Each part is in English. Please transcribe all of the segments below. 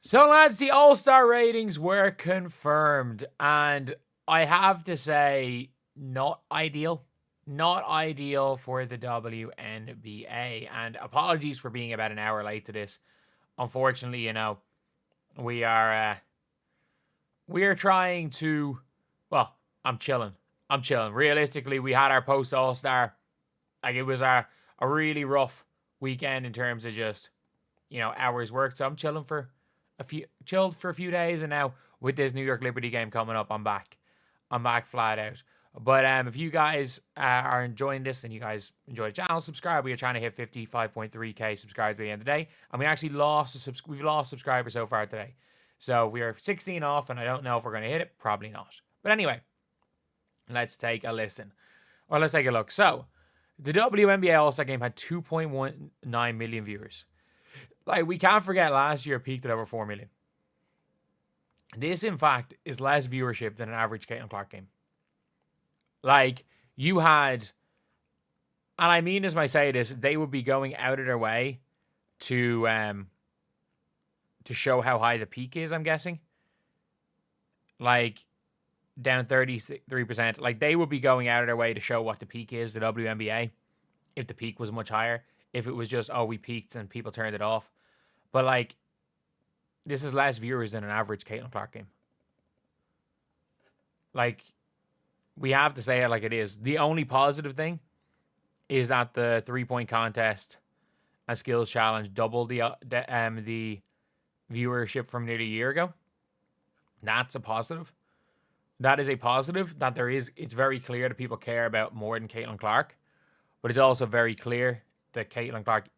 So, lads, the All-Star ratings were confirmed, and I have to say, not ideal. Not ideal for the WNBA, and apologies for being about an hour late to this. Unfortunately, we are trying to. Well, I'm chilling. Realistically, we had our post All-Star. Like, it was a really rough weekend in terms of just hours worked. So I'm chilled for a few days, and now with this New York Liberty game coming up, I'm back flat out. But if you guys are enjoying this and you guys enjoy the channel, subscribe. We are trying to hit 55.3k subscribers by the end of the day, and we actually we've lost subscribers so far today. So we are 16 off, and I don't know if we're going to hit it. Probably not. But anyway, let's take a listen, or let's take a look. So the WNBA All-Star Game had 2.19 million viewers. Like, we can't forget last year peaked at over 4 million. This, in fact, is less viewership than an average Caitlyn Clark game. Like, you had, and I mean this when I say this, they would be going out of their way to show how high the peak is, I'm guessing. Like, down 33%. Like, they would be going out of their way to show what the peak is, the WNBA, if the peak was much higher. If it was just, oh, we peaked and people turned it off. But, like, this is less viewers than an average Caitlyn Clark game. Like, we have to say it like it is. The only positive thing is that the 3-point contest and skills challenge doubled the viewership from nearly a year ago. That's a positive. That is a positive. That it's very clear that people care about more than Caitlyn Clark. But it's also very clear that Caitlyn Clark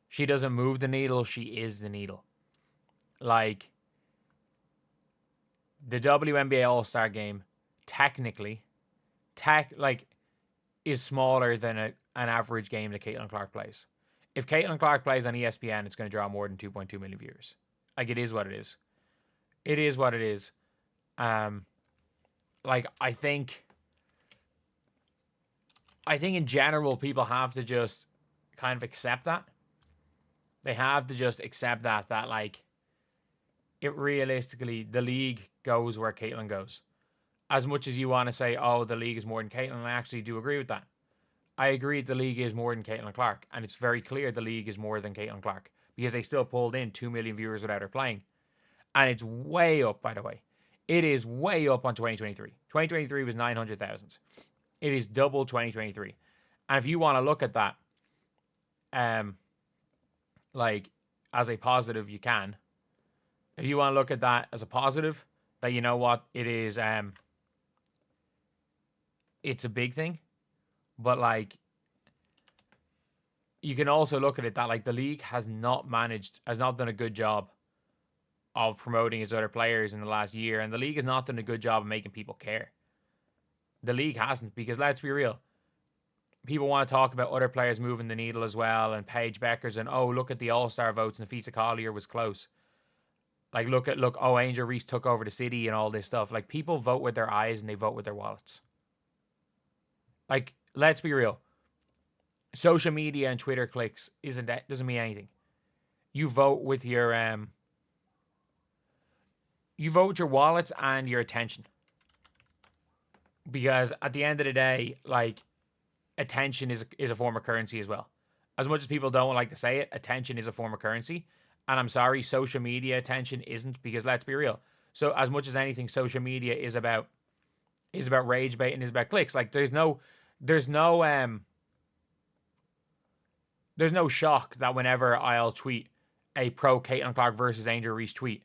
she doesn't move the needle, she is the needle. Like, the WNBA All-Star Game technically is smaller than an average game that Caitlyn Clark plays. If Caitlyn Clark plays on ESPN, it's going to draw more than 2.2 million viewers. Like, it is what it is. It is what it is. Like, I think in general, people have to just kind of accept that. They have to just accept that like, it realistically, the league goes where Caitlyn goes. As much as you want to say, oh, the league is more than Caitlyn, I actually do agree with that. I agree the league is more than Caitlyn Clark, and it's very clear the league is more than Caitlyn Clark because they still pulled in 2 million viewers without her playing. And it's way up, by the way. It is way up on 2023. 2023 was 900,000. It is double 2023. And if you want to look at that, like, as a positive, you can. If you want to look at that as a positive, that, you know what, it is, it's a big thing. But, like, you can also look at it that, like, the league has not done a good job of promoting its other players in the last year. And the league has not done a good job of making people care. The league hasn't, because let's be real. People want to talk about other players moving the needle as well, and Paige Bueckers, and oh, look at the All-Star votes, and Nafisa Collier was close. Like, look, oh, Angel Reese took over the city and all this stuff. Like, people vote with their eyes and they vote with their wallets. Like, let's be real. Social media and Twitter clicks doesn't mean anything. You vote with your wallets and your attention. Because at the end of the day, like, attention is a form of currency as well. As much as people don't like to say it, attention is a form of currency. And I'm sorry, social media attention isn't, because let's be real. So as much as anything, social media is about rage bait and is about clicks. Like, there's no shock that whenever I'll tweet a pro Caitlyn Clark versus Angel Reese tweet,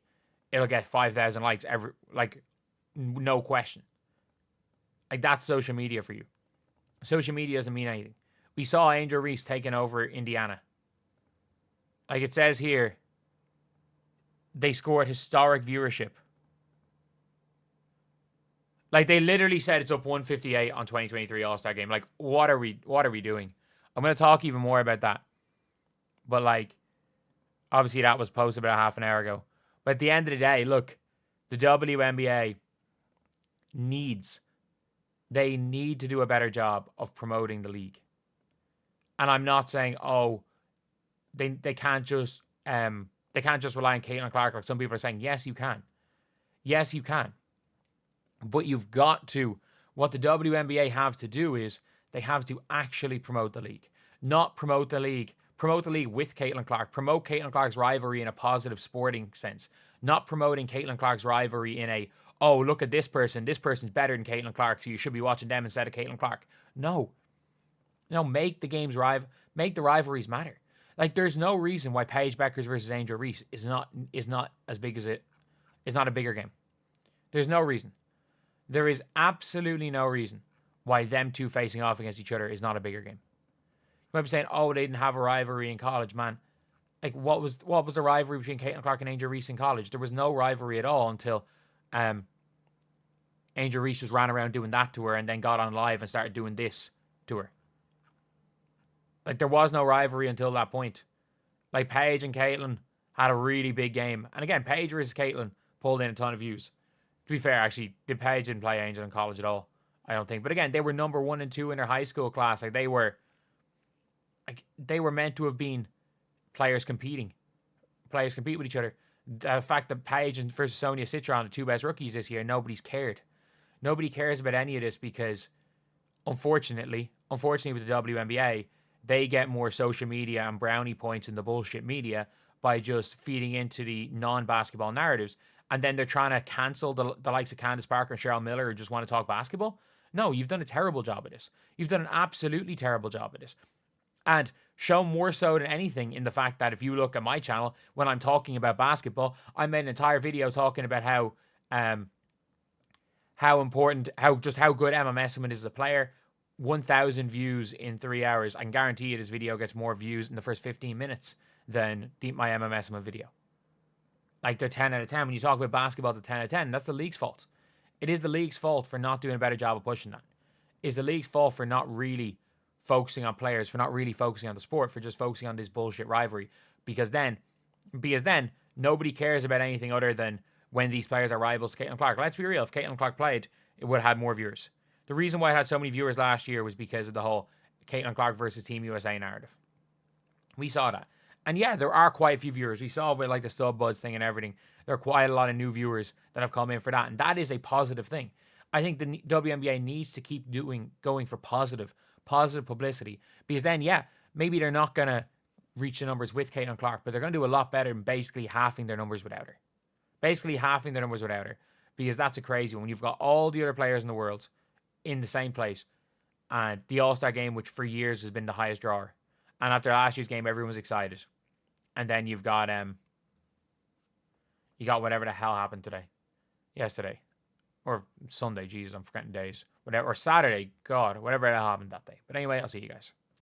it'll get 5,000 likes no question. Like, that's social media for you. Social media doesn't mean anything. We saw Angel Reese taking over Indiana. Like, it says here, they scored historic viewership. Like, they literally said it's up 158 on 2023 All-Star Game. Like, what are we doing? I'm going to talk even more about that. But, like, obviously that was posted about half an hour ago. But at the end of the day, look, the WNBA they need to do a better job of promoting the league. And I'm not saying, oh, they can't just They can't just rely on Caitlyn Clark like some people are saying. Yes, you can. Yes, you can. But you've got to, what the WNBA have to do is they have to actually promote the league. Not promote the league. Promote the league with Caitlyn Clark. Promote Caitlyn Clark's rivalry in a positive sporting sense. Not promoting Caitlyn Clark's rivalry in a, oh, look at this person. This person's better than Caitlyn Clark, so you should be watching them instead of Caitlyn Clark. No. No, make the games make the rivalries matter. Like, there's no reason why Paige Bueckers versus Angel Reese is not as big as it is not a bigger game. There's no reason. There is absolutely no reason why them two facing off against each other is not a bigger game. You might be saying, oh, they didn't have a rivalry in college, man. Like, what was the rivalry between Caitlyn Clark and Angel Reese in college? There was no rivalry at all until Angel Reese just ran around doing that to her and then got on live and started doing this to her. Like, there was no rivalry until that point. Like, Paige and Caitlyn had a really big game. And again, Paige versus Caitlyn pulled in a ton of views. To be fair, actually, Paige didn't play Angel in college at all, I don't think. But again, they were number 1 and 2 in their high school class. Like, they were meant to have been players competing. Players compete with each other. The fact that Paige versus Sonia Citron, the two best rookies this year, nobody's cared. Nobody cares about any of this because, unfortunately with the WNBA, they get more social media and brownie points in the bullshit media by just feeding into the non-basketball narratives. And then they're trying to cancel the likes of Candace Parker and Cheryl Miller who just want to talk basketball. No, you've done a terrible job of this. You've done an absolutely terrible job of this. And show more so than anything in the fact that if you look at my channel, when I'm talking about basketball, I made an entire video talking about how important, how good Emma Messman is as a player. 1,000 views in 3 hours. I can guarantee you this video gets more views in the first 15 minutes than my Emma Messman video. Like, they're 10 out of 10. When you talk about basketball, it's a 10 out of 10. That's the league's fault. It is the league's fault for not doing a better job of pushing that. It's the league's fault for not really focusing on players, for not really focusing on the sport, for just focusing on this bullshit rivalry. Because then nobody cares about anything other than when these players are rivals to Caitlyn Clark. Let's be real. If Caitlyn Clark played, it would have had more viewers. The reason why it had so many viewers last year was because of the whole Caitlyn Clark versus Team USA narrative. We saw that. And yeah, there are quite a few viewers. We saw with like the Stub Buds thing and everything. There are quite a lot of new viewers that have come in for that. And that is a positive thing. I think the WNBA needs to keep going for positive publicity. Because then, yeah, maybe they're not going to reach the numbers with Caitlyn Clark, but they're going to do a lot better than basically halving their numbers without her. Because that's a crazy one. When you've got all the other players in the world in the same place, and the All-Star game, which for years has been the highest drawer. And after last year's game, everyone was excited. And then you've got whatever the hell happened yesterday, or Sunday. Jesus, I'm forgetting days. Whatever, or Saturday. God, whatever the hell happened that day. But anyway, I'll see you guys.